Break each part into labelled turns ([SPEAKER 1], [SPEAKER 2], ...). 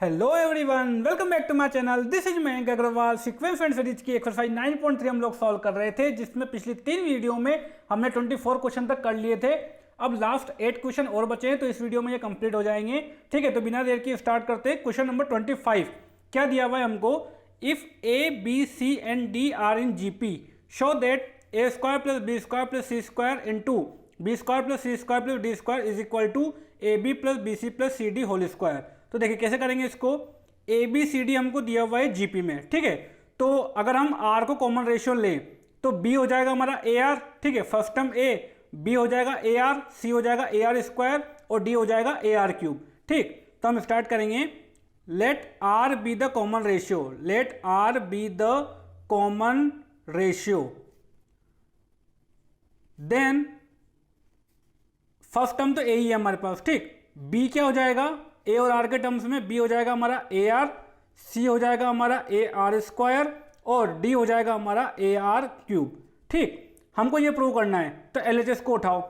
[SPEAKER 1] Hello everyone, welcome back to my channel. This is Mayank Agrawal. Sequence and series की exercise 9.3 हम लोग solve कर रहे थे, जिसमें पिछली 3 वीडियो में हमने 24 क्वेश्चन तक कर लिए थे। अब लास्ट 8 क्वेश्चन और बचे हैं, तो इस वीडियो में ये कंप्लीट हो जाएंगे। ठीक है, तो बिना देर के स्टार्ट करते हैं। क्वेश्चन नंबर 25 क्या दिया हुआ है हमको? If A B C and D are in GP show that A square plus B square plus C square into B square plus C square plus D square is equal to A B plus B C plus C D whole square. तो देखिए कैसे करेंगे इसको। ए B C D हमको दिया हुआ है GP में, ठीक है। तो अगर हम आर को कॉमन रेशियो लें तो बी हो जाएगा हमारा ए आर, ठीक है, फर्स्ट टर्म ए, बी हो जाएगा ए आर, सी हो जाएगा ए आर स्क्वायर और डी हो जाएगा ए आर क्यूब। ठीक, तो हम स्टार्ट करेंगे। Let R be the common ratio, let R be the common ratio, then first term तो ए ही है हमारे पास, ठीक। बी क्या हो जाएगा? ए और आर के टर्म्स में बी हो जाएगा हमारा ए आर, सी हो जाएगा हमारा ए आर स्क्वायर और डी हो जाएगा हमारा ए आर क्यूब। ठीक, हमको ये प्रूव करना है, तो एलएचएस को उठाओ।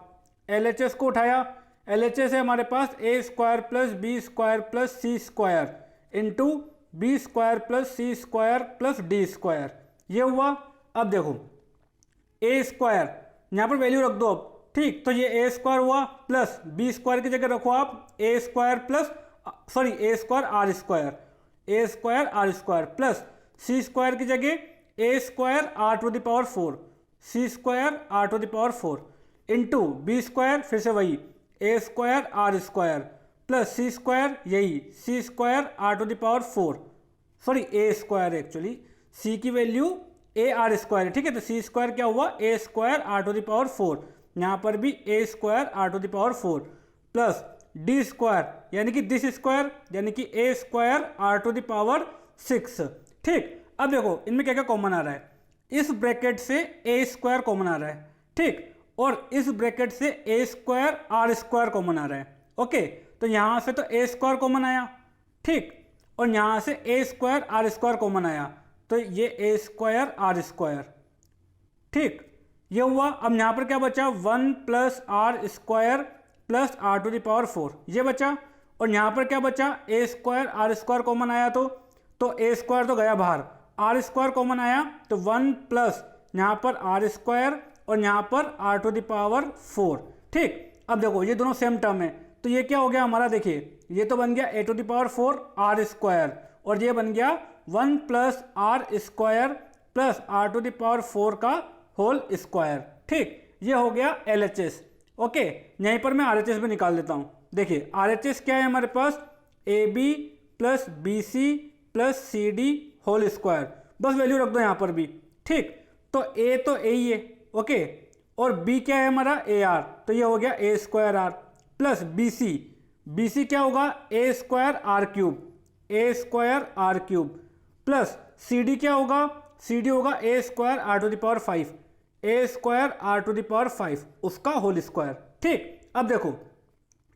[SPEAKER 1] एलएचएस को उठाया, एलएचएस है हमारे पास a square plus B square plus C square into B square plus C square plus D square. ये हुआ। अब देखो ए स्क्वायर यहाँ पर वैल्यू रख दो अब, ठीक। तो ये ए स्क्वायर हुआ प्लस बी स्क्वायर की जगह रखो आप a square plus a square are square, a square are square plus C square की जगह a square r to the power 4, c square r to the power 4 into B square, फिर से वही a square are square plus C square, यही c square r to the power 4, a square actually c की value A R square, ठीक है। तो सी square क्या हुआ? A square r to the power 4, यहाँ पर भी a square r to the power 4 plus D square यानी कि दिस स्क्वायर यानी कि a square r to the power 6। ठीक, अब देखो इनमें क्या क्या कॉमन आ रहा है। इस ब्रैकेट से ए स्क्वायर कॉमन आ रहा है, ठीक, और इस ब्रैकेट से ए स्क्वायर आर स्क्वायर कॉमन आ रहा है। ओके, तो यहाँ से तो ए स्क्वायर कॉमन आया, ठीक, और यहाँ से ए स्क्वायर आर स्क्वायर कॉमन आया, तो ये ए स्क्वायर आर स्क्वायर, ठीक, ये हुआ। अब यहाँ पर क्या बचा? 1 plus are square plus are to the power 4, ये बचा। और यहाँ पर क्या बचा? A square are square common आया, तो ए स्क्वायर तो गया बाहर, आर स्क्वायर कॉमन आया, तो 1 प्लस यहाँ पर आर स्क्वायर और यहाँ पर आर टू द पावर 4। ठीक, अब देखो ये दोनों सेम टर्म है, तो ये क्या हो गया हमारा? देखिए ये तो बन गया a to the power 4 r square और ये बन गया 1 plus are square plus are to the power 4 का होल स्क्वायर। ठीक, ये हो गया एलएचएस। ओके, यहीं पर मैं आरएचएस भी निकाल देता हूँ। देखिए आरएचएस क्या है हमारे पास? A B plus B C plus C D whole square, बस वैल्यू रख दो यहाँ पर भी, ठीक। तो ए तो ए ही है, ओके, और बी क्या है हमारा? ए आर, तो ये हो गया a square r plus B c क्या होगा? A square r cube, a square r cube plus C d क्या होगा? सी डी होगा a square r to the power 5, a square r to the power 5 उसका whole square. ठीक, अब देखो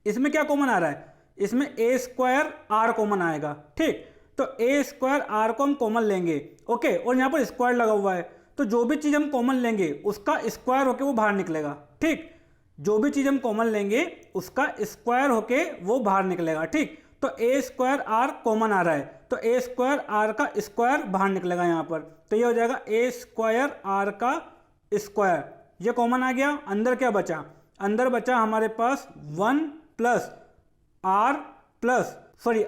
[SPEAKER 1] इसमें क्या कॉमन आ रहा है? इसमें ए स्क्वायर आर कॉमन आएगा, ठीक। तो ए स्क्वायर आर को हम कॉमन लेंगे, ओके, और यहाँ पर स्क्वायर लगा हुआ है, तो जो भी चीज़ हम कॉमन लेंगे उसका स्क्वायर होके वो बाहर निकलेगा, ठीक। जो भी चीज़ हम कॉमन लेंगे उसका स्क्वायर होके वो बाहर निकलेगा, ठीक। तो ए स्क्वायर आर कॉमन आ रहा है, तो ए स्क्वायर आर का स्क्वायर बाहर निकलेगा यहाँ पर, तो ये हो जाएगा ए स्क्वायर आर का स्क्वायर, ये कॉमन आ गया। अंदर क्या बचा? अंदर बचा हमारे पास 1 plus R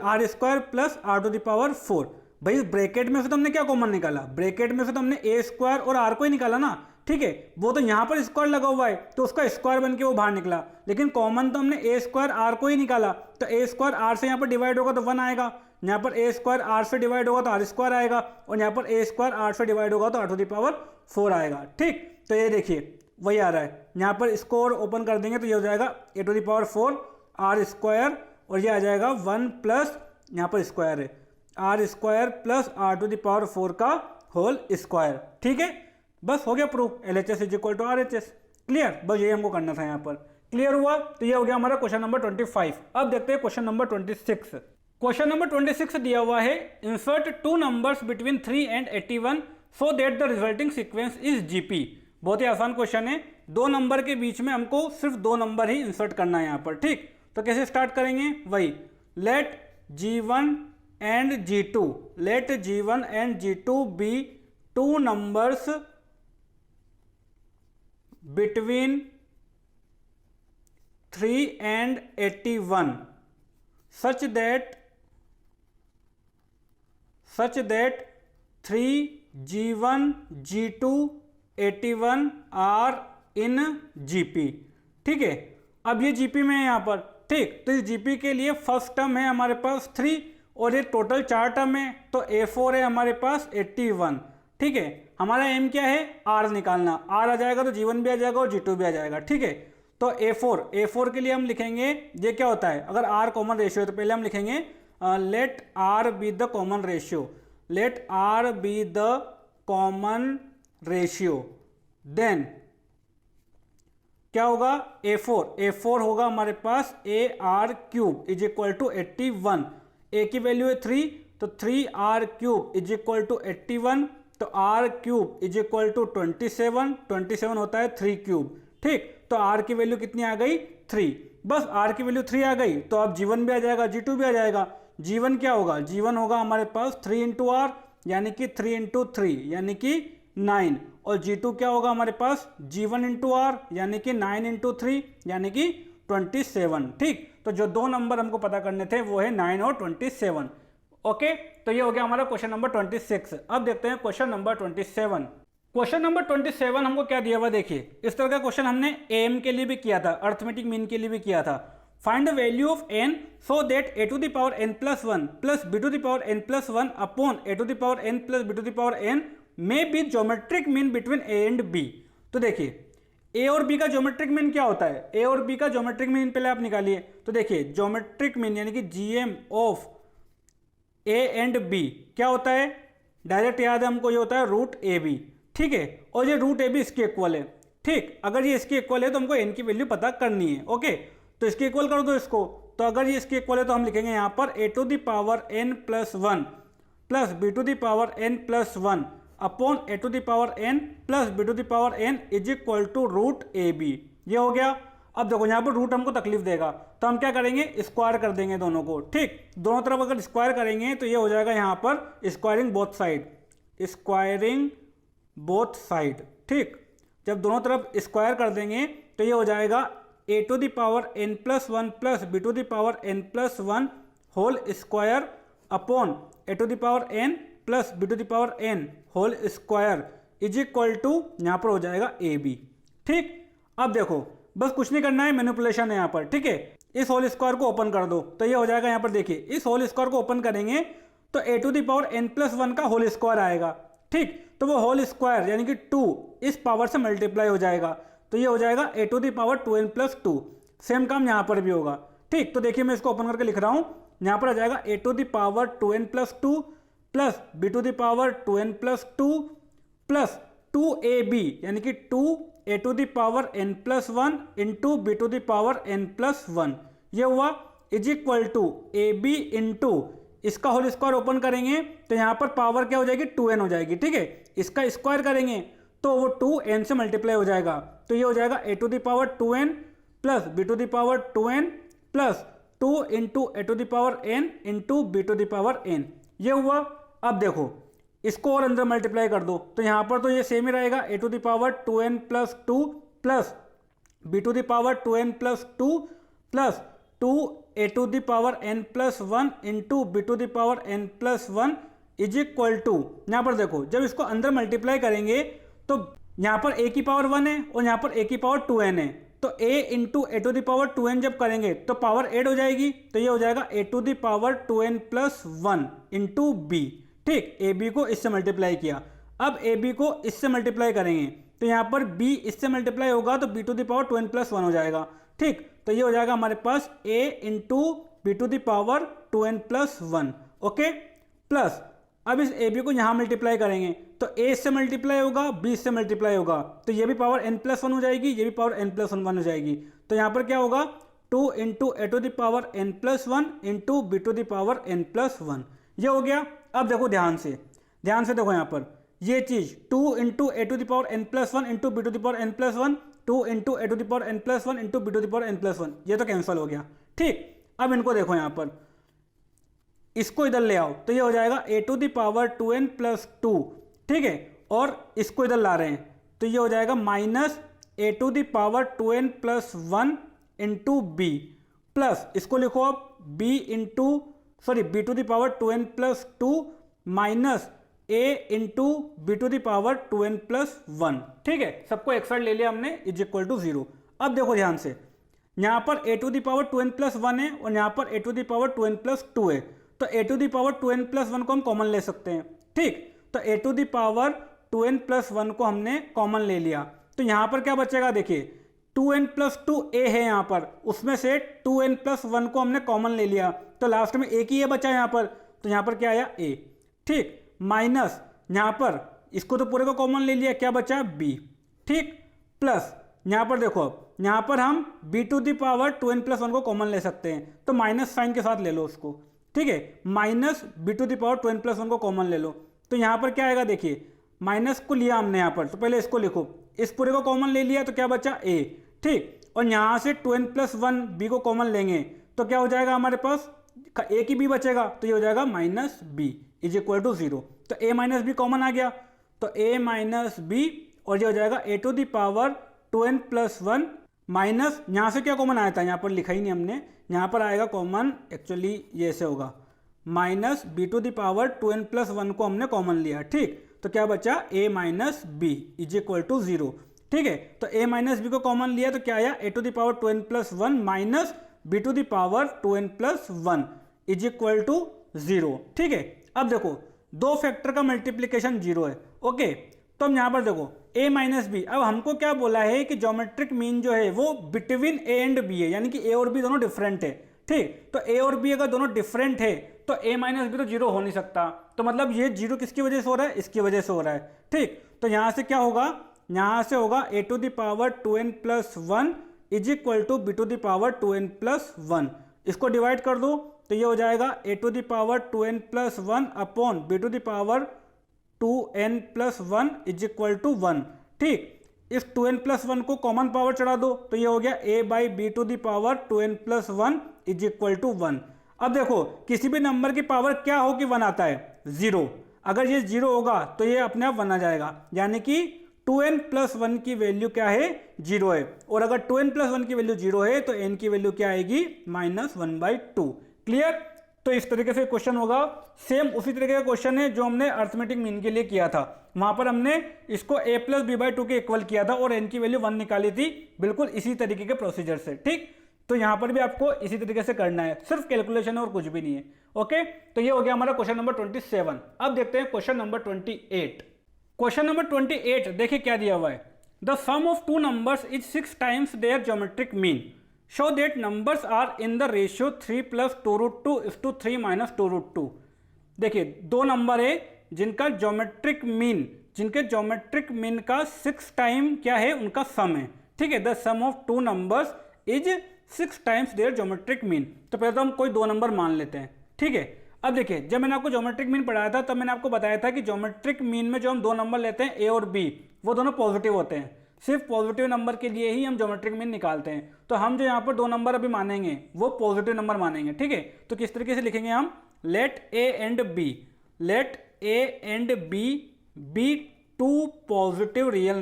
[SPEAKER 1] R square plus are to the power 4। भाई ब्रैकेट में से तो हमने क्या कॉमन निकाला? ब्रैकेट में से तो हमने ए स्क्वायर और आर को ही निकाला ना, ठीक है। वो तो यहाँ पर स्क्वायर लगा हुआ है तो उसका स्क्वायर बन के वो बाहर निकला, लेकिन कॉमन तो हमने ए स्क्वायर आर को ही निकाला, तो ए स्क्वायर आर से यहाँ पर डिवाइड होगा तो 1 आएगा, यहाँ पर ए स्क्वायर आर से डिवाइड होगा तो आर स्क्वायर आएगा, और यहाँ पर ए स्क्वायर आर से डिवाइड होगा तो आर टू द पावर 4 आएगा, ठीक। तो ये देखिए वही आ रहा है, यहाँ पर इसको और ओपन कर देंगे तो ये हो जाएगा a to the power 4 r square और ये आ जाएगा 1 प्लस यहाँ पर स्क्वायर है R square plus are to the power 4 का होल स्क्वायर। ठीक है, बस हो गया proof. LHS is equal to RHS. Clear, बस यही हमको करना था यहाँ पर। क्लियर हुआ? तो ये हो गया हमारा क्वेश्चन नंबर 25। अब देखते हैं क्वेश्चन नंबर 26। क्वेश्चन नंबर 26 दिया हुआ है, insert 2 numbers between 3 and 81 so that the resulting sequence is GP. बहुत ही आसान क्वेश्चन है। दो नंबर के बीच में हमको सिर्फ दो नंबर ही इंसर्ट करना है यहाँ पर, ठीक। तो कैसे स्टार्ट करेंगे, वही let G1 and G2, let G1 and G2 be two numbers between 3 and 81 such that 3G1 G2 81 are in GP, ठीक है। अब ये जीपी में है यहाँ पर, ठीक। तो इस जीपी के लिए फर्स्ट टर्म है हमारे पास 3 और ये टोटल 4 टर्म है, तो A4 है हमारे पास 81, ठीक है। हमारा एम क्या है, आर निकालना, आर आ जाएगा तो G1 भी आ जाएगा और G2 भी आ जाएगा, ठीक है। तो A4 के लिए हम लिखेंगे, ये क्या होता है, अगर R कॉमन रेशियो है तो पहले हम लिखेंगे let R be the common ratio, let R be the common ratio, then क्या होगा, A4 होगा हमारे पास AR cube is equal to 81, A की वैल्यू है 3, तो 3R cube is equal to 81, तो R cube is equal to 27 होता है 3 क्यूब, ठीक। तो R की वैल्यू कितनी आ गई, 3, बस R की वैल्यू 3 आ गई, तो अब G1 भी आ जाएगा, G2 भी आ जाएगा। G1 क्या होगा, G1 होगा हमारे पास 3 इंटू R यानी कि 3 इंटू 3 यानी कि 9, और G2 क्या होगा हमारे पास, G1 इंटू R यानी कि 9 इंटू 3 यानी कि 27, ठीक। तो जो दो नंबर हमको पता करने थे वो है 9 और 27, ओके। तो ये हो गया हमारा क्वेश्चन नंबर 26। अब देखते हैं क्वेश्चन नंबर 27। क्वेश्चन नंबर 27 हमको क्या दिया हुआ, देखिए इस तरह का क्वेश्चन हमने एम के लिए भी किया था, अर्थमेटिक मीन के लिए भी किया था। Find the value of n so that a to the power n plus 1 plus b to the power n plus 1 upon a to the power n plus b to the power n may be geometric mean between a and b। तो देखिए a और b का geometric mean क्या होता है, a और b का geometric mean पहले आप निकालिए। तो देखिए ज्योमेट्रिक मीन यानी कि GM of a and b क्या होता है, डायरेक्ट याद है हमको, ये होता है रूट AB, ठीक है। और ये रूट AB इसके इक्वल है, ठीक। अगर ये इसके इक्वल है तो हमको n की वैल्यू पता करनी है, ओके। तो इसके इक्वल कर दो इसको, तो अगर ये इसके इक्वल है तो हम लिखेंगे यहाँ पर a to the power n plus 1 plus b to the power n plus 1 upon a to the power n plus b to the power n is equal to root AB। ये हो गया। अब देखो यहाँ पर रूट हमको तकलीफ देगा, तो हम क्या करेंगे, स्क्वायर कर देंगे दोनों को, ठीक। दोनों तरफ अगर स्क्वायर करेंगे तो ये हो जाएगा यहाँ पर squaring both side, squaring both side, ठीक। जब दोनों तरफ स्क्वायर कर देंगे तो ये हो जाएगा a to the power n plus 1 plus b to the power n plus 1 whole square upon a to the power n plus b to the power n whole square is equal to यहाँ पर हो जाएगा AB, ठीक। अब देखो बस कुछ नहीं करना है, मैनिपुलेशन है यहाँ पर, ठीक है। इस होल स्क्वायर को ओपन कर दो तो ये हो जाएगा, यहाँ पर देखिए इस होल स्क्वायर को ओपन करेंगे तो a to the power n plus 1 का होल स्क्वायर आएगा, ठीक। तो वो होल स्क्वायर यानी कि 2 इस पावर से मल्टीप्लाई हो जाएगा, तो ये हो जाएगा a to the power 2n plus 2। Same काम यहाँ पर भी होगा, ठीक। तो देखिए मैं इसको ओपन करके लिख रहा हूँ, यहाँ पर आ जाएगा a to the power 2n plus 2 plus b to the power 2n plus 2 plus 2ab यानी कि 2a to the power n plus 1 into b to the power n plus 1, ये हुआ is equal to ab into इसका whole square open करेंगे तो यहाँ पर power क्या हो जाएगी, 2n हो जाएगी, ठीक है। इसका स्क्वायर करेंगे तो वो 2n से मल्टीप्लाई हो जाएगा, तो ये हो जाएगा a to the power 2n plus b to the power 2n plus 2 into a to the power n into b to the power n, ये हुआ। अब देखो इसको और अंदर मल्टीप्लाई कर दो तो यहाँ पर तो ये सेम ही रहेगा, a to the power 2n plus 2 plus b to the power 2n plus 2 plus 2a to the power n plus 1 into b to the power n plus 1 is equal to, यहाँ पर देखो जब इसको अंदर multiply करेंगे तो यहाँ पर a की पावर 1 है और यहाँ पर a की पावर 2n है, तो a into a to the power 2n जब करेंगे तो पावर ऐड हो जाएगी, तो ये हो जाएगा a to the power 2n plus 1 into b, ठीक। ए बी को इससे मल्टीप्लाई किया, अब ए बी को इससे मल्टीप्लाई करेंगे तो यहाँ पर b इससे मल्टीप्लाई होगा तो b to the power 2n plus 1 हो जाएगा, ठीक। तो ये हो जाएगा हमारे पास a into b to the power 2n plus 1, okay. Plus अब इस ए बी को यहाँ मल्टीप्लाई करेंगे तो a इससे मल्टीप्लाई होगा, b इससे मल्टीप्लाई होगा, तो ये भी पावर n प्लस 1 हो जाएगी, ये भी पावर n प्लस 1 हो जाएगी। तो यहाँ पर क्या होगा, 2 into a to the power n plus 1 into b to the power n plus 1, ये हो गया। अब देखो ध्यान से देखो यहाँ पर ये चीज 2 into a to the power n plus 1 into b to the power n plus 1, 2 into a to the power n plus one into b to the power n plus one, ये तो कैंसिल हो गया। ठीक, अब इनको देखो यहाँ पर, इसको इधर ले आओ तो ये हो जाएगा a to the power 2n plus 2, ठीक है, और इसको इधर ला रहे हैं तो ये हो जाएगा minus a to the power 2n plus 1 into b, plus इसको लिखो आप b to the power 2n plus 2 minus a into b to the power 2n plus 1, ठीक है, सबको एक साइड ले लिया हमने, इज इक्वल टू 0। अब देखो ध्यान से, यहाँ पर a to the power 2n plus 1 है और यहाँ पर a to the power 2n plus 2 है, तो a to the power 2n plus 1 को हम कॉमन ले सकते हैं। ठीक, तो a to the power 2n plus 1 को हमने कॉमन ले लिया, तो यहाँ पर क्या बचेगा, देखिए 2n प्लस 2 ए है यहाँ पर, उसमें से 2n प्लस 1 को हमने कॉमन ले लिया, तो लास्ट में एक ही ए बचा यहाँ पर, तो यहाँ पर क्या आया ए। ठीक, माइनस यहाँ पर इसको तो पूरे को कॉमन ले लिया, क्या बचा बी। ठीक, प्लस यहाँ पर देखो, यहाँ पर हम b to the power 2n plus 1 को कॉमन ले सकते हैं, तो माइनस साइन के साथ ले लो उसको। ठीक है, minus b to the power 2n plus 1 को कॉमन ले लो, तो यहाँ पर क्या आएगा, देखिए माइनस को लिया हमने यहाँ पर, तो पहले इसको लिखो, इस पूरे को कॉमन ले लिया तो क्या बचा ए। ठीक, और यहाँ से 2n प्लस 1 बी को कॉमन लेंगे तो क्या हो जाएगा हमारे पास, ए की बी बचेगा, तो ये हो जाएगा minus b is equal to 0। तो ए माइनस बी कॉमन आ गया, तो ए माइनस बी, और ये हो जाएगा a to the power 2n plus 1 minus, यहाँ से क्या कॉमन आया था, यहाँ पर लिखा ही नहीं हमने, यहाँ पर आएगा कॉमन, एक्चुअली ये ऐसे होगा, minus b to the power 2n plus 1 को हमने कॉमन लिया। ठीक, तो क्या बचा a minus b is equal to 0। ठीक है, तो ए माइनस बी को कॉमन लिया तो क्या आया, a to the power 2n plus 1 minus b to the power 2n plus 1 is equal to 0। ठीक है, अब देखो दो फैक्टर का मल्टीप्लीकेशन 0 है। ओके, तो हम यहाँ पर देखो a माइनस बी, अब हमको क्या बोला है कि ज्योमेट्रिक मीन जो है वो बिटवीन a एंड b है, यानी कि a और b दोनों डिफरेंट है। ठीक, तो a और b अगर दोनों डिफरेंट है तो a माइनस बी तो 0 हो नहीं सकता, तो मतलब ये 0 किसकी वजह से हो रहा है, इसकी वजह से हो रहा है। ठीक, तो यहाँ से क्या होगा, यहाँ से होगा a to the power 2n plus 1 is equal to b to the power 2n plus 1, इसको डिवाइड कर दो तो ये हो जाएगा a to the power 2n plus 1 upon b to the power 2n plus 1 is equal to 1। ठीक, इस 2n plus 1 को कॉमन पावर चढ़ा दो तो ये हो गया a by b to the power 2n plus 1 is equal to 1। अब देखो किसी भी नंबर की पावर क्या हो कि 1 आता है, 0, अगर ये 0 होगा तो ये अपने आप 1 आ जाएगा, यानी कि 2n प्लस 1 की वैल्यू क्या है, 0 है, और अगर 2n प्लस 1 की वैल्यू 0 है तो n की वैल्यू क्या आएगी, माइनस 1/2। क्लियर, तो इस तरीके से क्वेश्चन होगा। सेम उसी तरीके का क्वेश्चन है जो हमने अर्थमेटिक मीन के लिए किया था, वहां पर हमने इसको a प्लस बी बाई 2 के इक्वल किया था और n की वैल्यू 1 निकाली थी, बिल्कुल इसी तरीके के प्रोसीजर से। ठीक, तो यहां पर भी आपको इसी तरीके से करना है, सिर्फ कैलकुलेशन है और कुछ भी नहीं है। ओके, तो ये हो गया हमारा क्वेश्चन नंबर 27। अब देखते हैं क्वेश्चन नंबर 28। क्वेश्चन नंबर 28 देखिए क्या दिया हुआ है, the sum of two numbers is 6 times their geometric mean, show that numbers are in the ratio 3 plus 2 root 2 is to 3 minus 2 root 2। देखिए दो नंबर है जिनके ज्योमेट्रिक मीन का 6 टाइम क्या है, उनका सम है। ठीक है, the sum of two numbers is 6 times their geometric mean. तो पहले तो हम कोई दो नंबर मान लेते हैं। ठीक है, अब देखिए जब मैंने आपको ज्योमेट्रिक मीन पढ़ाया था तब मैंने आपको बताया था कि ज्योमेट्रिक मीन में जो हम दो नंबर लेते हैं a और b, वो दोनों पॉजिटिव होते हैं, सिर्फ पॉजिटिव नंबर के लिए ही हम ज्योमेट्रिक मीन निकालते हैं। तो हम जो यहाँ पर दो नंबर अभी मानेंगे वो पॉजिटिव नंबर मानेंगे। ठीक है, तो किस तरीके से लिखेंगे हम, let a and b be two positive real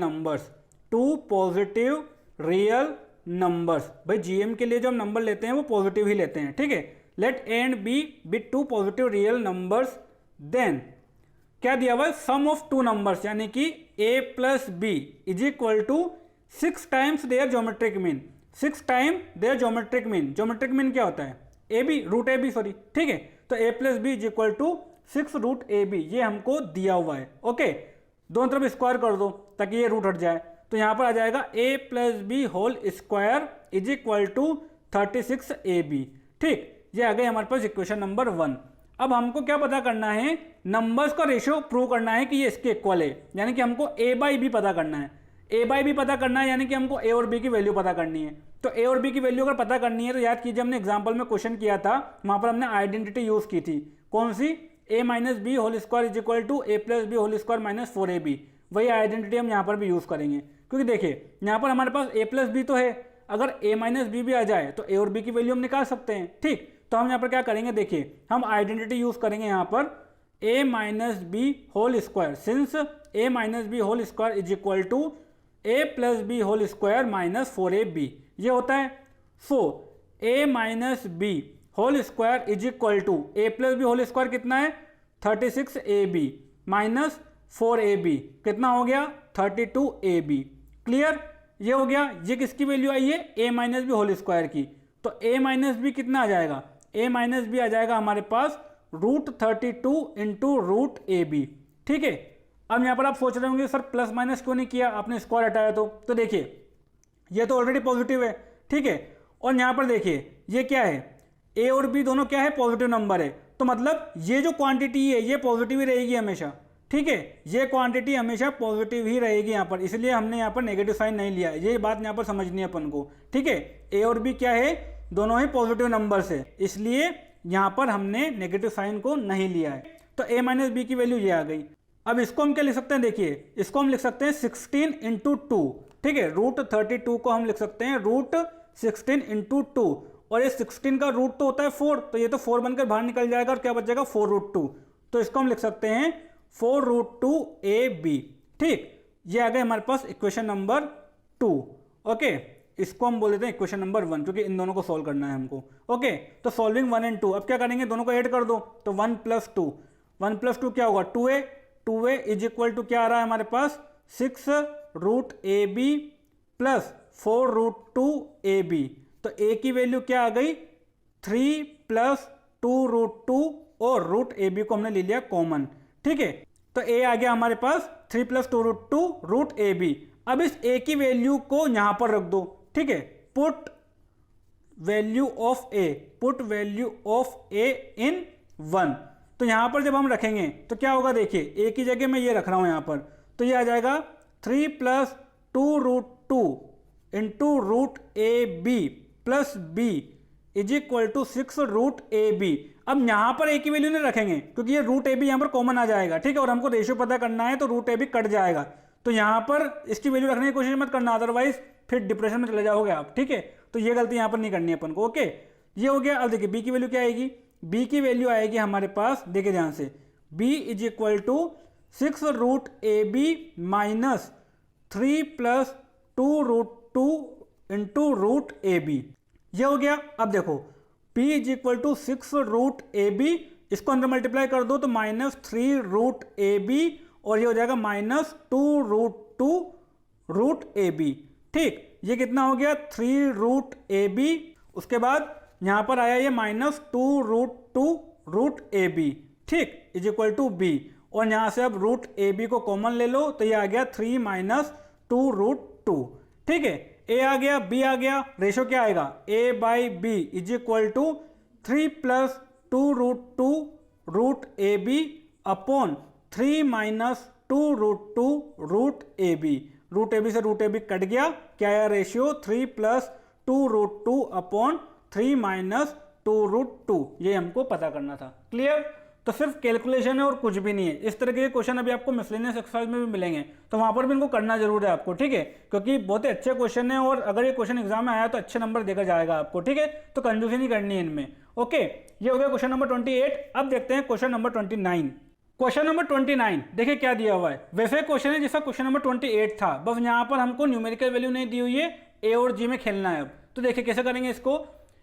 [SPEAKER 1] numbers. भाई जीएम के लिए जो हम नंबर लेते हैं वो पॉजिटिव ही लेते हैं। ठीक है, let a and b be two positive real numbers, then क्या दिया हुआ है, सम ऑफ टू नंबर्स, यानी कि a plus b is equal to 6 times their geometric mean. 6 time their geometric mean, geometric mean क्या होता है, a b root a b, sorry. ठीक है, तो a plus b is equal to 6 root a b, ये हमको दिया हुआ है। ओके, दोनों तरफ स्क्वायर कर दो ताकि ये रूट हट जाए, तो यहाँ पर आ जाएगा a plus b whole square is equal to 36 a b. ठीक, ये आ गई हमारे पास इक्वेशन नंबर 1। अब हमको क्या पता करना है, नंबर्स का रेशियो प्रूव करना है कि ये इसके इक्वल है, यानी कि हमको a बाई बी पता करना है। a बाई बी पता करना है यानी कि हमको a और b की वैल्यू पता करनी है। तो a और b की वैल्यू अगर पता करनी है तो याद कीजिए हमने एग्जांपल में क्वेश्चन किया था, वहां पर हमने आइडेंटिटी यूज की थी, कौन सी, a minus b whole square is equal to a plus b whole square minus 4ab। वही आइडेंटिटी हम यहाँ पर भी यूज करेंगे। क्योंकि देखिए यहाँ पर हमारे पास a प्लस बी तो है, अगर a माइनस बी भी आ जाए तो a और b की वैल्यू हम निकाल सकते हैं। ठीक, तो हम यहाँ पर क्या करेंगे, देखिए हम आइडेंटिटी यूज करेंगे यहाँ पर a minus b whole square, since a minus b whole square is equal to a plus b whole square minus 4ab, ये होता है। So a minus b whole square is equal to a plus b whole square कितना है 36ab minus 4ab, कितना हो गया 32ab। Clear, ये हो गया। ये किसकी वैल्यू आई है, a minus b whole square की। तो a माइनस बी कितना आ जाएगा, a माइनस बी आ जाएगा हमारे पास √32 इंटू √ab। ठीक है, अब यहाँ पर आप सोच रहे होंगे सर प्लस माइनस क्यों नहीं किया, आपने स्क्वायर हटाया तो देखिए ये तो ऑलरेडी पॉजिटिव है। ठीक है, और यहाँ पर देखिए ये क्या है, a और b दोनों क्या है, पॉजिटिव नंबर है, तो मतलब ये जो क्वांटिटी है ये पॉजिटिव ही रहेगी हमेशा। ठीक है, ये क्वांटिटी हमेशा पॉजिटिव ही रहेगी यहाँ पर, इसलिए हमने यहाँ पर नेगेटिव साइन नहीं लिया, ये बात यहाँ पर समझनी है अपन को। ठीक है, a और b क्या है, दोनों ही पॉजिटिव नंबर्स है, इसलिए यहाँ पर हमने नेगेटिव साइन को नहीं लिया है। तो a माइनस बी की वैल्यू ये आ गई। अब इसको हम क्या लिख सकते हैं, देखिए इसको हम लिख सकते हैं 16 इंटू 2। ठीक है, √32 को हम लिख सकते हैं √16 इंटू 2, और ये 16 का रूट तो होता है 4, तो ये तो 4 बनकर बाहर निकल जाएगा और क्या बच जाएगा 4√2, तो इसको हम लिख सकते हैं 4√2ab। ठीक, ये आ गए हमारे पास इक्वेशन नंबर 2। ओके, इसको हम बोल देते हैं इक्वेशन नंबर 1, क्योंकि इन दोनों को सॉल्व करना है हमको। ओके, तो सॉल्विंग 1 एंड 2, अब क्या करेंगे, दोनों को ऐड कर दो, तो 1 + 2, 1 + 2 क्या होगा 2a, 2a is equal to क्या आ रहा है हमारे पास 6√ab प्लस 4√2ab। तो a की वैल्यू क्या आ गई 3 + 2√2 और √ab को हमने ले लिया कॉमन। ठीक है, तो a आ गया हमारे पास 3 + 2√2 √ab। अब इस a की वैल्यू को यहां पर रख दो। ठीक है, put value of a in 1। तो यहां पर जब हम रखेंगे तो क्या होगा, देखिए a की जगह मैं ये रख रहा हूं यहां पर, तो ये आ जाएगा 3 + 2√2 into √ab plus b is equal to 6√ab। अब यहां पर a की वैल्यू नहीं रखेंगे क्योंकि ये √ab यहां पर कॉमन आ जाएगा। ठीक है, और हमको रेशियो पता करना है तो √ab कट जाएगा, तो यहां पर इसकी वैल्यू रखने की कोशिश मत करना, अदरवाइज फिर डिप्रेशन में चले जाओगे आप। ठीक है, तो ये गलती यहां पर नहीं करनी है अपन को। ओके, ये हो गया। अब देखिए b की वैल्यू क्या आएगी, b की वैल्यू आएगी हमारे पास, देखिए ध्यान से, b is equal to 6√ab minus 3 + 2√2 into √ab। ये हो गया। अब देखो p is equal to 6√ab, इसको अंदर मल्टीप्लाई कर दो तो -3√ab और ये हो जाएगा -2√2 √ab। ठीक, ये कितना हो गया 3√ab। उसके बाद यहां पर आया ये -2√2 √ab। ठीक, इज इक्वल टू b, और यहां से अब √ab को कॉमन ले लो तो ये आ गया 3 - 2√2। ठीक है, a आ गया, b आ गया, रेशो क्या आएगा a/b is equal to 3 + 2√2 √ab upon 3 - 2√2 √ab। √ab से √ab कट गया, क्या आया रेशियो 3 + 2√2 अपॉन 3 - 2√2। ये हमको पता करना था। क्लियर, तो सिर्फ कैलकुलेशन है और कुछ भी नहीं है। इस तरह के क्वेश्चन अभी आपको मिसलेनियस एक्सरसाइज में भी मिलेंगे, तो वहां पर भी इनको करना जरूर है आपको। ठीक है, क्योंकि बहुत ही अच्छे क्वेश्चन है और अगर ये क्वेश्चन एग्जाम में आया तो अच्छे नंबर देकर जाएगा आपको। ठीक है, तो कंफ्यूजन नहीं करनी है इनमें। ओके, ये हो गया क्वेश्चन नंबर 28। अब देखते हैं क्वेश्चन नंबर 29। क्वेश्चन नंबर 29 देखिए क्या दिया हुआ है, वैसे क्वेश्चन है जैसा क्वेश्चन नंबर 28 था, बस यहाँ पर हमको न्यूमेरिकल वैल्यू नहीं दी हुई है, ए और जी में खेलना है। अब तो देखिए कैसे करेंगे इसको।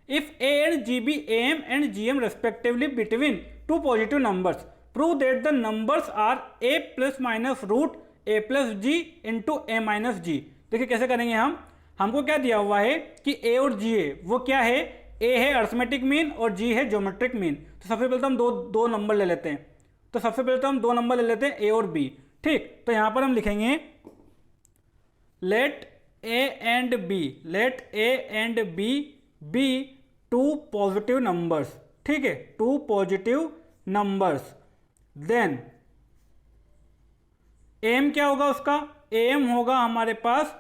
[SPEAKER 1] If a and g be m and g m respectively between two positive numbers, prove that the numbers are a ± √a + g into a - g। देखिए कैसे करेंगे हम, हमको क्या दिया हुआ है कि a और g है, वो क्या है, a है अरिथमेटिक मीन और g है ज्योमेट्रिक मीन। तो सबसे पहले तो हम दो नंबर ले लेते हैं, तो सबसे पहले तो हम दो नंबर ले लेते हैं a और b। ठीक, तो यहां पर हम लिखेंगे let a and b be two positive numbers. ठीक है, two positive numbers, then m क्या होगा उसका, एम होगा हमारे पास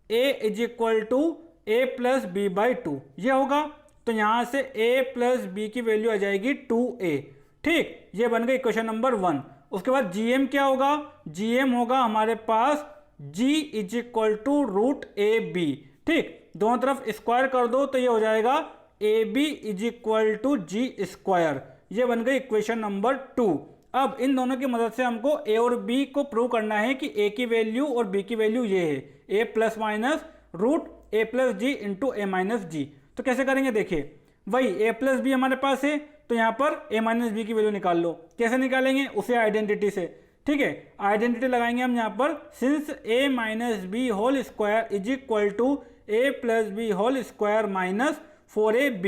[SPEAKER 1] a is equal to a + b/2, ये होगा। तो यहां से a + b की वैल्यू आ जाएगी 2a। ठीक, ये बन गई इक्वेशन नंबर 1। उसके बाद gm क्या होगा, gm होगा हमारे पास g is equal to root a b. ठीक, दोनों तरफ स्क्वायर कर दो तो ये हो जाएगा a b is equal to g square. ये बन गई इक्वेशन नंबर 2। अब इन दोनों की मदद से हमको ए और बी को प्रूव करना है कि ए की वैल्यू और बी की वैल्यू ये है, ए plus minus root A plus g into a minus जी। तो कैसे करेंगे, देखिए वही ए प्लस बी हमारे पास है तो यहाँ पर ए माइनस बी की वैल्यू निकाल लो। कैसे निकालेंगे, उसे आइडेंटिटी से। ठीक है, आइडेंटिटी लगाएंगे हम यहाँ पर, since a minus b whole square is equal to a plus b whole square minus 4ab,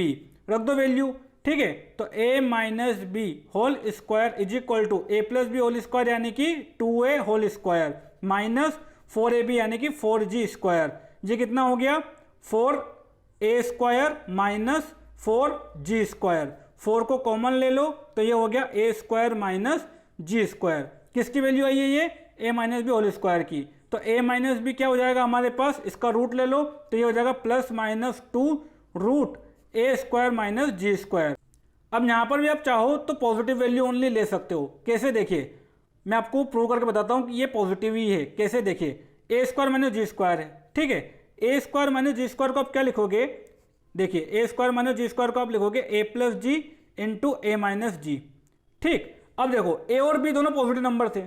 [SPEAKER 1] रख दो वैल्यू। ठीक है, तो a minus b whole square is equal to a plus b whole square यानी कि 2a whole square minus 4ab यानी कि 4g square. ये कितना हो गया, 4a square minus 4g square. 4 को कॉमन ले लो तो ये हो गया a square minus g square. किसकी वैल्यू आई है ये, a minus b whole square की। तो a माइनस बी क्या हो जाएगा हमारे पास, इसका रूट ले लो तो ये हो जाएगा plus minus 2 root a square minus g square. अब यहाँ पर भी आप चाहो तो पॉजिटिव वैल्यू ओनली ले सकते हो। कैसे, देखिए मैं आपको प्रूव करके बताता हूँ कि ये पॉजिटिव ही है। कैसे, देखिए ए स्क्वायर माइनस जी स्क्वायर है। ठीक है, ए स्क्वायर माइनस जी स्क्वायर को आप क्या लिखोगे, देखिए ए स्क्वायर माइनस जी स्क्वायर को आप लिखोगे ए plus g into a minus जी। ठीक, अब देखो ए और बी दोनों पॉजिटिव नंबर थे,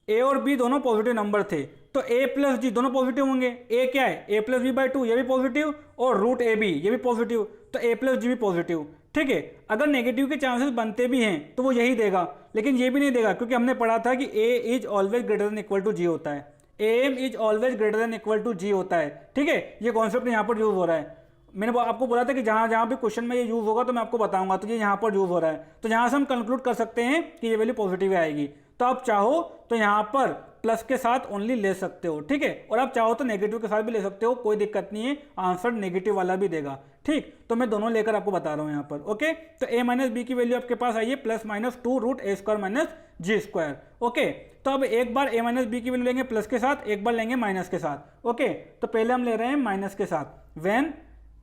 [SPEAKER 1] ए और बी दोनों पॉजिटिव नंबर थे तो ए प्लस जी दोनों पॉजिटिव होंगे। ए क्या है, ए प्लस बी बाई 2 ये भी पॉजिटिव, और रूट ए बी ये भी पॉजिटिव, तो ए प्लस जी भी पॉजिटिव। ठीक है, अगर नेगेटिव के चांसेस बनते भी हैं तो वो यही देगा, लेकिन ये भी नहीं देगा क्योंकि हमने पढ़ा था कि a is always greater than equal to g होता है, m is always greater than equal to g होता है। ठीक है, ये कॉन्सेप्ट यहाँ पर यूज हो रहा है। मैंने आपको बोला था कि जहाँ जहाँ भी क्वेश्चन में ये यूज होगा तो मैं आपको बताऊंगा, तो ये यहाँ पर यूज हो रहा है। तो यहाँ से हम कंक्लूड कर सकते हैं कि ये वैल्यू पॉजिटिव आएगी। तो आप चाहो तो यहाँ पर प्लस के साथ ओनली ले सकते हो। ठीक है, और आप चाहो तो नेगेटिव के साथ भी ले सकते हो, कोई दिक्कत नहीं है, आंसर नेगेटिव वाला भी देगा। ठीक, तो मैं दोनों लेकर आपको बता रहा हूँ यहाँ पर। ओके, तो ए माइनस बी की वैल्यू आपके पास आई है plus minus 2 root a square minus g square. Okay, तो अब एक बार ए माइनस बी की वैल्यू लेंगे प्लस के साथ, एक बार लेंगे माइनस के साथ। ओके, तो पहले हम ले रहे हैं माइनस के साथ। When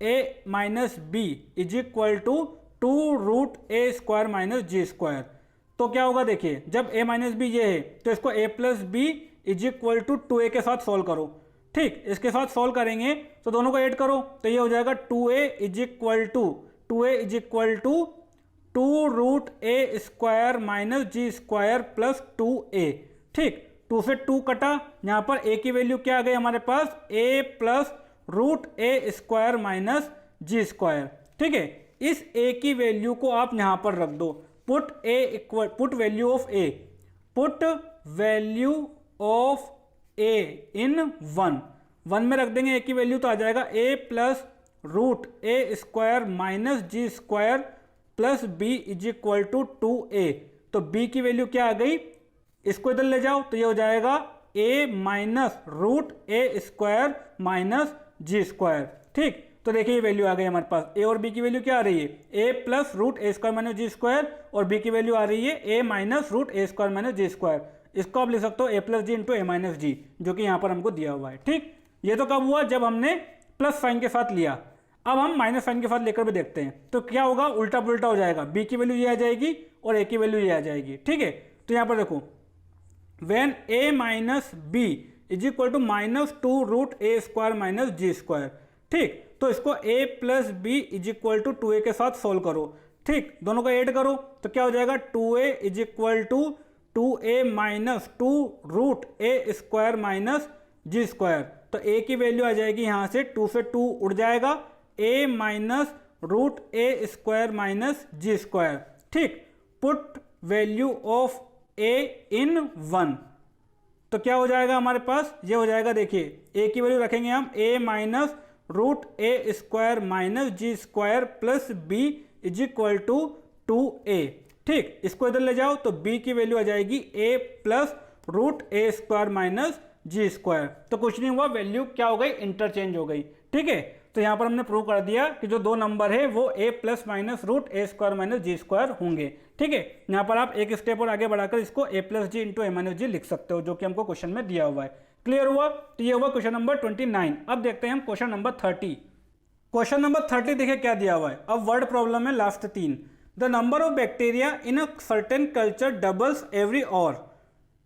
[SPEAKER 1] a minus b is equal to 2 root a square minus g square, तो क्या होगा, देखिए जब a माइनस बी ये है तो इसको a plus b is equal to 2a के साथ सॉल्व करो। ठीक, इसके साथ सॉल्व करेंगे तो दोनों को ऐड करो तो ये हो जाएगा 2a is equal to 2 root a square minus g square plus 2a। ठीक, 2 से 2 कटा, यहाँ पर a की वैल्यू क्या आ गई हमारे पास, a plus root a square minus g square. ठीक है, इस a की वैल्यू को आप यहाँ पर रख दो, put value of a in 1 में रख देंगे। a की वैल्यू तो आ जाएगा a plus root a square minus g square plus b is equal to 2a। तो b की वैल्यू क्या आ गई, इसको इधर ले जाओ तो ये हो जाएगा a minus root a square minus g square. ठीक, तो देखिए ये वैल्यू आ गई हमारे पास। ए और बी की वैल्यू क्या आ रही है, ए plus root a square minus g square, और बी की वैल्यू आ रही है ए minus root a square minus g square. इसको आप लिख सकते हो ए plus g into a minus जी, जो कि यहाँ पर हमको दिया हुआ है। ठीक, ये तो कब हुआ, जब हमने प्लस साइन के साथ लिया। अब हम माइनस साइन के साथ लेकर भी देखते हैं तो क्या होगा, उल्टा पुल्टा हो जाएगा। बी की वैल्यू ये आ जाएगी और ए की वैल्यू ये आ जाएगी। ठीक है, तो यहाँ पर देखो when a minus b is equal to minus 2 root a square minus g square. ठीक, तो इसको a plus b is equal to 2a के साथ सोल्व करो। ठीक, दोनों को ऐड करो तो क्या हो जाएगा, 2a is equal to 2a minus 2 root a square minus g square. तो a की वैल्यू आ जाएगी यहाँ से 2 से 2 उड़ जाएगा, a minus root a square minus g square. ठीक, put value of a in 1 तो क्या हो जाएगा हमारे पास, ये हो जाएगा, देखिए a की वैल्यू रखेंगे हम a minus root a square minus g square plus b is equal to 2a। ठीक, इसको इधर ले जाओ तो b की वैल्यू आ जाएगी a plus root a square minus g square. तो कुछ नहीं हुआ, वैल्यू क्या हो गई, इंटरचेंज हो गई। ठीक है, तो यहाँ पर हमने प्रूव कर दिया कि जो दो नंबर है वो a plus minus root a square minus g square होंगे। ठीक है, यहाँ पर आप एक स्टेप और आगे बढ़ाकर इसको a plus g into a minus g लिख सकते हो, जो कि हमको क्वेश्चन में दिया हुआ है। क्लियर हुआ, तो ये हुआ क्वेश्चन नंबर 29। अब देखते हैं हम क्वेश्चन नंबर 30। क्वेश्चन नंबर 30 देखिए क्या दिया हुआ है। अब वर्ड प्रॉब्लम है last 3। The number of bacteria in a certain culture doubles every hour.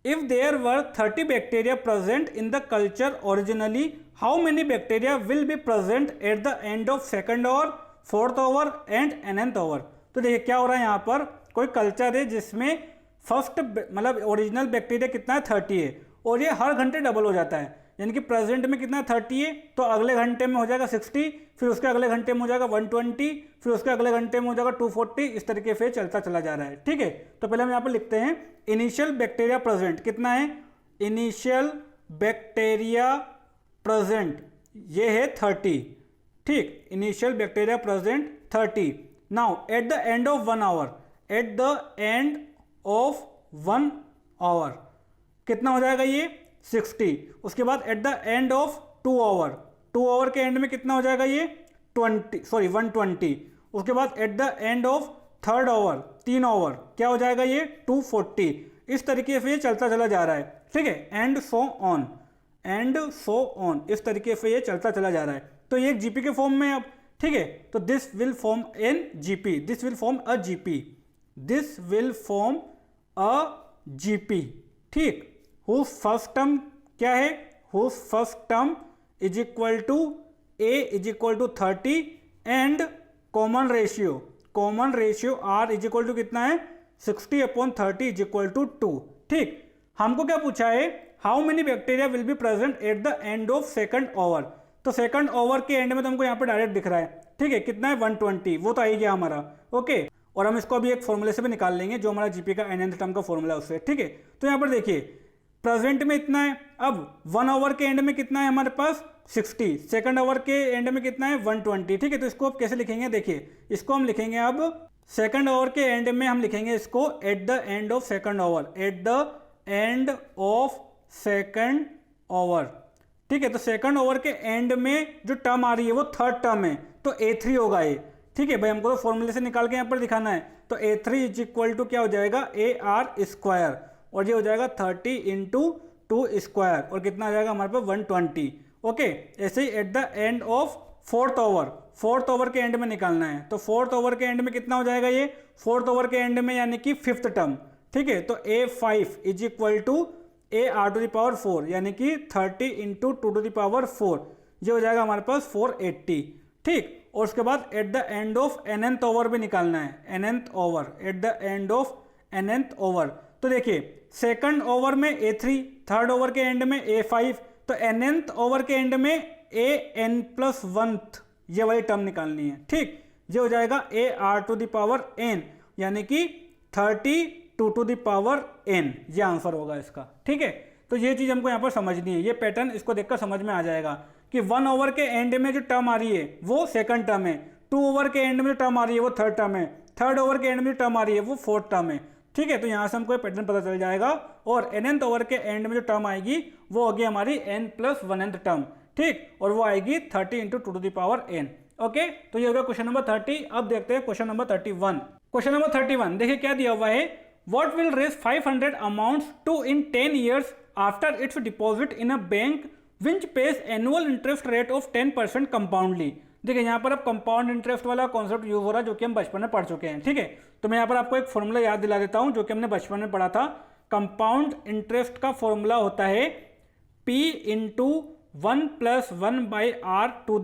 [SPEAKER 1] If there were 30 bacteria present in the culture originally, how many bacteria will be present at the end of second hour, fourth hour and nth hour. तो देखिए क्या हो रहा है यहाँ पर, कोई culture है जिसमें फर्स्ट मतलब ओरिजिनल बैक्टीरिया कितना है 30 है, और ये हर घंटे डबल हो जाता है, यानी कि प्रेजेंट में कितना 30 है तो अगले घंटे में हो जाएगा 60, फिर उसके अगले घंटे में हो जाएगा 120, फिर उसके अगले घंटे में हो जाएगा 240, इस तरीके से चलता चला जा रहा है। ठीक है, तो पहले हम यहाँ पर लिखते हैं इनिशियल बैक्टीरिया प्रेजेंट कितना है, इनिशियल बैक्टीरिया प्रेजेंट ये है 30। ठीक, initial bacteria present 30। Now at the end of 1 hour, at the end of 1 hour कितना हो जाएगा ये 60। उसके बाद at the end of 2 hour, 2 hour के एंड में कितना हो जाएगा ये 120। उसके बाद at the end of 3rd hour, 3 hour क्या हो जाएगा ये 240। इस तरीके से ये चलता चला जा रहा है। ठीक है, and so on, and so on, इस तरीके से ये चलता चला जा रहा है। तो ये एक जीपी के फॉर्म में अब, ठीक है, तो this will form an GP, this will form a GP, this will form a GP. ठीक, हुज फर्स्ट टर्म क्या है, whose first term is equal to a is equal to 30 and common ratio r is equal to कितना है 60/30 is equal to 2। ठीक, हमको क्या पूछा है, how many bacteria will be present at the end of second our. तो second hour के end में तो हमको यहाँ पे डायरेक्ट दिख रहा है। ठीक है, कितना है 120, वो तो आ ही गया हमारा। ओके, और हम इसको अभी एक फॉर्मूले से भी निकाल लेंगे जो हमारा जीपी का nth टर्म का फॉर्मूला है उससे। ठीक है, तो यहाँ पर देखिए प्रेजेंट में इतना है, अब 1 आवर के एंड में कितना है हमारे पास 60, सेकंड आवर के एंड में कितना है 120। ठीक है, तो इसको अब कैसे लिखेंगे, देखिए इसको हम लिखेंगे अब सेकंड आवर के एंड में हम लिखेंगे इसको eight the end of second our, at the end of second our. ठीक है, तो सेकंड आवर के एंड में जो टर्म आ रही है वो 3rd टर्म है, तो A3 होगा ये। ठीक है भाई, हमको तो फॉर्मूले से निकाल के यहाँ पर दिखाना है, तो A3 इज इक्वल टू क्या हो जाएगा AR स्क्वायर, और ये हो जाएगा 30 इंटू 2 स्क्वायर, और कितना आ जाएगा हमारे पास 120। ओके, ऐसे ही at the end of 4th hour, 4th hour के एंड में निकालना है, तो 4th आवर के एंड में कितना हो जाएगा ये 4th आवर के एंड में यानी कि 5th टर्म। ठीक है, तो A5 is equal to AR⁴ यानी कि 30 इंटू 2⁴, ये हो जाएगा हमारे पास 480। ठीक, और उसके बाद at the end of nth hour भी निकालना है, nth hour, at the end of nth hour. तो देखिए सेकंड ओवर में A3, 3rd ओवर के एंड में A5, तो nth ओवर के एंड में AN+1 ये वाली टर्म निकालनी है। ठीक, ये हो जाएगा AR⁴n यानी कि 30 2⁴n, ये आंसर होगा इसका। ठीक है, तो ये चीज़ हमको यहाँ पर समझनी है, ये पैटर्न इसको देखकर समझ में आ जाएगा कि 1 ओवर के एंड में जो टर्म आ रही है वो सेकंड टर्म है, 2 ओवर के एंड में जो टर्म आ रही है वो 3rd टर्म है, 3rd ओवर के एंड में जो टर्म आ रही है वो 4th टर्म है। ठीक है, तो यहाँ से हमको पैटर्न पता चल जाएगा, और nth ओवर के एंड में जो टर्म आएगी वो होगी हमारी n+1nth टर्म। ठीक, और वो आएगी 30 इंटू 2⁴n। ओके, तो ये होगा क्वेश्चन नंबर 30। अब देखते हैं क्वेश्चन नंबर 31। क्वेश्चन नंबर 31 देखिए क्या दिया हुआ है, What will raise 500 amounts to in 10 years after its deposit in a bank which pays annual interest rate of 10% compoundly। देखिए यहाँ पर अब कंपाउंड इंटरेस्ट वाला कॉन्सेप्ट यूज हो रहा है जो कि हम बचपन में पढ़ चुके हैं। ठीक है, तो मैं यहाँ पर आपको एक फॉर्मूला याद दिला देता हूँ जो कि हमने बचपन में पढ़ा था। कंपाउंड इंटरेस्ट का फॉर्मूला होता है P इंटू 1 + 1/r⁴t।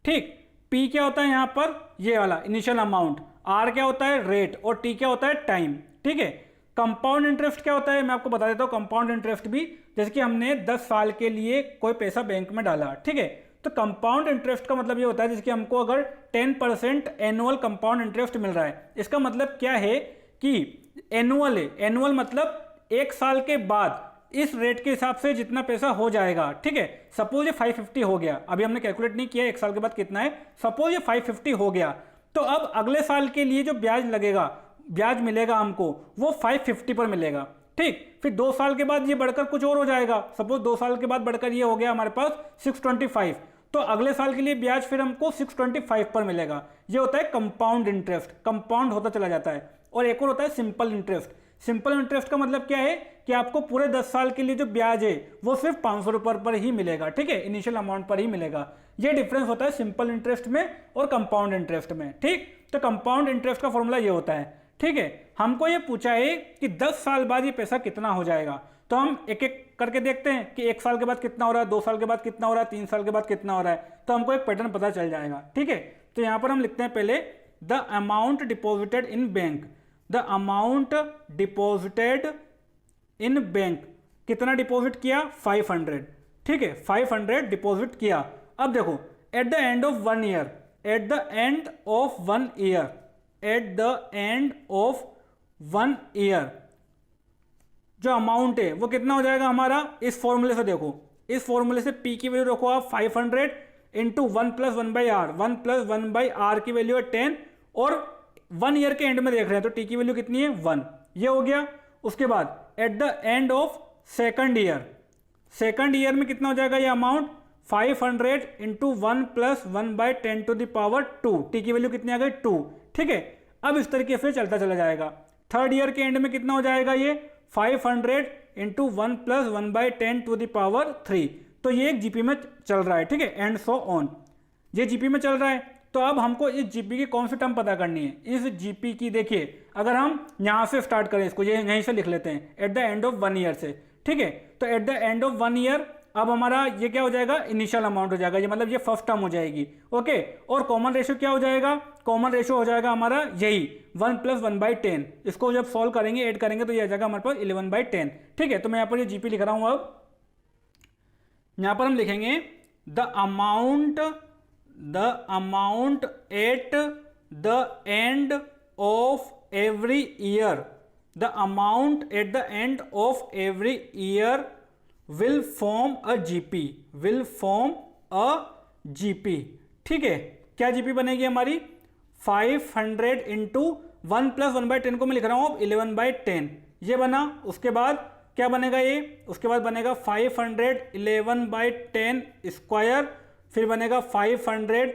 [SPEAKER 1] ठीक, P क्या होता है यहाँ पर ये वाला इनिशियल अमाउंट, R क्या होता है रेट, और T क्या होता है टाइम। ठीक है, कंपाउंड इंटरेस्ट क्या होता है मैं आपको बता देता हूँ। कंपाउंड इंटरेस्ट भी जैसे कि हमने 10 साल के लिए कोई पैसा बैंक में डाला, ठीक है, तो कंपाउंड इंटरेस्ट का मतलब ये होता है जैसे कि हमको अगर 10% एनुअल कंपाउंड इंटरेस्ट मिल रहा है, इसका मतलब क्या है कि एनुअल है, एनुअल मतलब 1 साल के बाद इस रेट के हिसाब से जितना पैसा हो जाएगा। ठीक है, सपोज ये 550 हो गया, अभी हमने कैलकुलेट नहीं किया 1 साल के बाद कितना है, सपोज ये 550 हो गया, तो अब अगले साल के लिए जो ब्याज लगेगा, ब्याज मिलेगा हमको वो 550 पर मिलेगा। ठीक, फिर 2 साल के बाद ये बढ़कर कुछ और हो जाएगा, सपोज 2 साल के बाद बढ़कर ये हो गया हमारे पास 625, तो अगले साल के लिए ब्याज फिर हमको 625 पर मिलेगा। ये होता है कंपाउंड इंटरेस्ट, कंपाउंड होता चला जाता है। और एक और होता है सिंपल इंटरेस्ट। सिंपल इंटरेस्ट का मतलब क्या है कि आपको पूरे 10 साल के लिए जो ब्याज है वो सिर्फ 500 रुपये पर ही मिलेगा। ठीक है, इनिशियल अमाउंट पर ही मिलेगा। ये डिफरेंस होता है सिंपल इंटरेस्ट में और कंपाउंड इंटरेस्ट में। ठीक, तो कंपाउंड इंटरेस्ट का फॉर्मूला ये होता है ठीक है। हमको ये पूछा है कि 10 साल बाद ये पैसा कितना हो जाएगा, तो हम एक एक करके देखते हैं कि 1 साल के बाद कितना हो रहा है, 2 साल के बाद कितना हो रहा है, 3 साल के बाद कितना हो रहा है, तो हमको एक पैटर्न पता चल जाएगा। ठीक है, तो यहाँ पर हम लिखते हैं पहले the amount deposited in bank, the amount deposited in bank, कितना डिपॉजिट किया 500, ठीक है 500 डिपॉजिट किया। अब देखो eight the end of 1 year, eight the end of 1 year, eight the end of 1 year जो अमाउंट है वो कितना हो जाएगा हमारा, इस फॉर्मूले से देखो, इस फॉर्मूले से P की वैल्यू रखो आप 500 into 1 plus 1/r, 1 plus 1/r की वैल्यू है 10 और 1 ईयर के एंड में देख रहे हैं तो T की वैल्यू कितनी है 1, ये हो गया। उसके बाद at the end of second year, second year में कितना हो जाएगा ये amount 500 into 1 plus 1/10 to the power 2, T की वैल्यू कितनी आ गई 2, ठीक है। अब इस तरीके से चलता चला जाएगा। थर्ड ईयर के एंड में कितना हो जाएगा ये 500 into 1 plus 1/10 to the power 3, तो ये एक जीपी में चल रहा है, ठीक है, एंड सो ऑन, ये जीपी में चल रहा है। तो अब हमको इस जीपी की कौन सी टर्म पता करनी है, इस जीपी की देखिए अगर हम यहाँ से स्टार्ट करें इसको, ये यहीं से लिख लेते हैं eight the end of 1 year से, ठीक है। तो eight the end of 1 year अब हमारा ये क्या हो जाएगा, इनिशियल अमाउंट हो जाएगा, ये मतलब ये फर्स्ट टर्म हो जाएगी, ओके। और कॉमन रेशियो क्या हो जाएगा, कॉमन रेशियो हो जाएगा हमारा यही 1 प्लस 1/10, इसको जब सॉल्व करेंगे ऐड करेंगे तो ये आ जाएगा हमारे पास 11/10, ठीक है। तो मैं यहाँ पर ये जीपी लिख रहा हूँ। अब यहाँ पर हम लिखेंगे the amount at the end of every year, the amount at the end of every year will form a GP, will form a GP, ठीक है। क्या GP बनेगी हमारी 500 इंटू 1 प्लस 1/10 को मैं लिख रहा हूँ 11/10, ये बना। उसके बाद क्या बनेगा ये, उसके बाद बनेगा 500 11/10 स्क्वायर, फिर बनेगा 500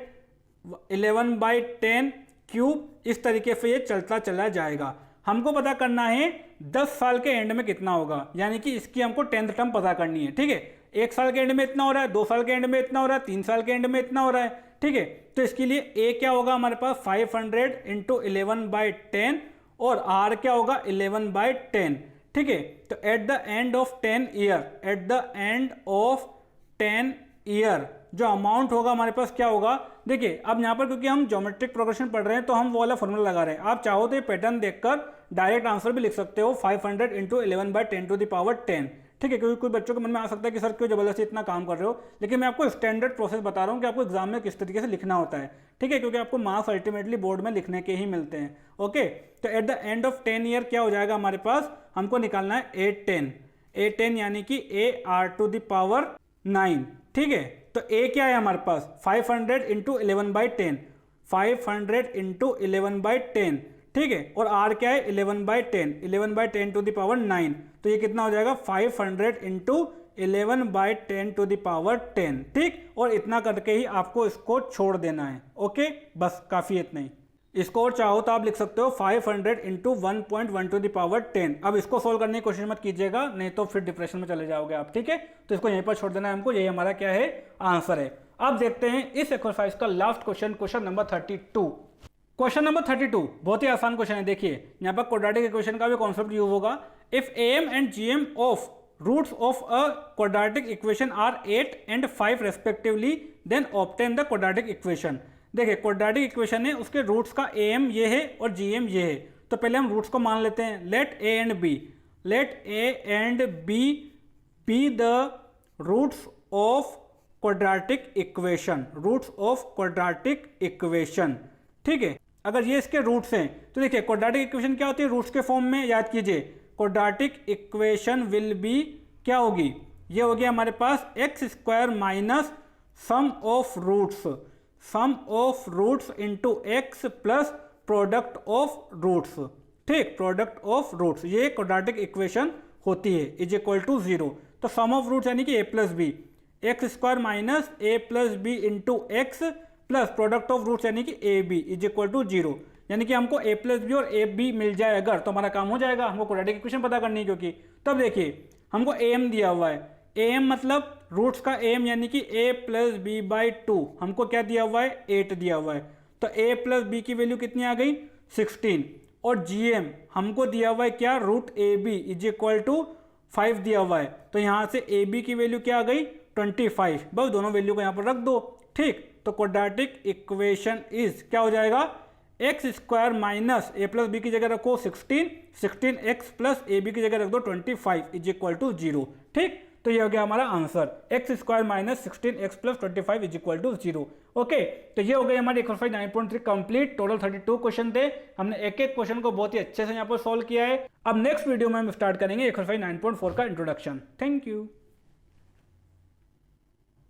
[SPEAKER 1] 11/10 क्यूब, इस तरीके से ये चलता चला जाएगा। हमको पता करना है 10 साल के एंड में कितना होगा, यानी कि इसकी हमको 10th टर्म पता करनी है, ठीक है। 1 साल के एंड में इतना हो रहा है, 2 साल के एंड में इतना हो रहा है, 3 साल के एंड में इतना हो रहा है, ठीक है। तो इसके लिए A क्या होगा हमारे पास 500 इंटू 11/10 और R क्या होगा 11/10, ठीक है। तो eight the end of 10 year, eight the end of 10 year जो अमाउंट होगा हमारे पास क्या होगा, देखिए अब यहाँ पर क्योंकि हम ज्योमेट्रिक प्रोग्रेशन पढ़ रहे हैं तो हम वो वाला फॉर्मूला लगा रहे हैं। आप चाहो तो ये पैटर्न देखकर डायरेक्ट आंसर भी लिख सकते हो 500 इंटू 11/10 टू द पावर 10, ठीक है। क्योंकि कुछ बच्चों के मन में आ सकता है कि सर क्यों जबरदस्ती इतना काम कर रहे हो, लेकिन मैं आपको स्टैंडर्ड प्रोसेस बता रहा हूँ कि आपको एग्जाम में किस तरीके से लिखना होता है, ठीक है, क्योंकि आपको मार्क्स अल्टीमेटली बोर्ड में लिखने के ही मिलते हैं, ओके। तो eight the end of 10 year क्या हो जाएगा हमारे पास, हमको निकालना है 810 यानी कि AR टू द पावर 9, ठीक है। तो A क्या है हमारे पास 500 इंटू 11/10, 500 इंटू 11/10, ठीक है। और R क्या है 11/10, 11/10 टू द पावर 9, तो ये कितना हो जाएगा 500 इंटू 11/10 टू द पावर 10, ठीक। और इतना करके ही आपको इसको छोड़ देना है, ओके, बस काफ़ी इतना ही। इसको और चाहो तो आप लिख सकते हो 500 इंटू 1.1 टू द पावर 10। अब इसको सोल्व करने की कोशिश मत कीजिएगा, नहीं तो फिर डिप्रेशन में चले जाओगे आप, ठीक है। तो इसको यहीं पर छोड़ देना है हमको, यही हमारा क्या है आंसर है। अब देखते हैं इस एक्सरसाइज का last question, question number 32। Question number 32 बहुत ही आसान क्वेश्चन है। देखिए यहाँ पर क्वाड्रेटिक इक्वेशन का भी कॉन्सेप्ट यूज होगा। If AM and GM of roots of a quadratic equation are 8 and 5 respectively, then obtain the quadratic equation. देखिए क्वाड्रेटिक इक्वेशन है, उसके रूट्स का AM ये है और GM ये है। तो पहले हम रूट्स को मान लेते हैं। Let A and B, let A and B be the roots of quadratic equation, roots of quadratic equation, ठीक है। अगर ये इसके रूट्स हैं तो देखिए क्वाड्रेटिक इक्वेशन क्या होती है रूट्स के फॉर्म में, याद कीजिए क्वाड्रेटिक इक्वेशन विल बी क्या होगी, ये होगी हमारे पास x² minus sum of roots, sum of roots into x plus product of roots, ठीक, प्रोडक्ट ऑफ रूट्स, ये क्वाड्रेटिक इक्वेशन होती है, इज इक्वल टू 0। तो सम ऑफ रूट्स यानी कि a plus b, x² minus a plus b into x plus product of roots यानी कि a b is equal to 0। यानी कि हमको a प्लस बी और ए बी मिल जाए अगर तो हमारा काम हो जाएगा। हमको क्वाड्रेटिक इक्वेशन पता करनी है क्योंकि तब देखिए हमको am दिया हुआ है, am मतलब रूट्स का am यानी कि a प्लस बी बाई 2, हमको क्या दिया हुआ है 8 दिया हुआ है। तो a प्लस बी की वैल्यू कितनी आ गई 16 और GM हमको दिया हुआ है क्या, √AB इज इक्वल टू 5 दिया हुआ है। तो यहाँ से AB की वैल्यू क्या आ गई, 25। बस दोनों वैल्यू को यहाँ पर रख दो। ठीक, तो क्वाड्रेटिक इक्वेशन इज क्या हो जाएगा, x² minus a plus B की जगह रखो 16x प्लस AB की जगह रख दो 25 इज इक्वल टू 0। ठीक, तो ये हो गया हमारा answer, x² minus 16x plus 25 is equal to 0। Okay, तो ये हो गई हमारी एक्सरसाइज 9.3 कंप्लीट। टोटल 32 क्वेश्चन थे, हमने एक एक क्वेश्चन को बहुत ही अच्छे से यहाँ पर सॉल्व किया है। अब नेक्स्ट वीडियो में हम स्टार्ट करेंगे एक्सरसाइज 9.4 का इंट्रोडक्शन। Thank you.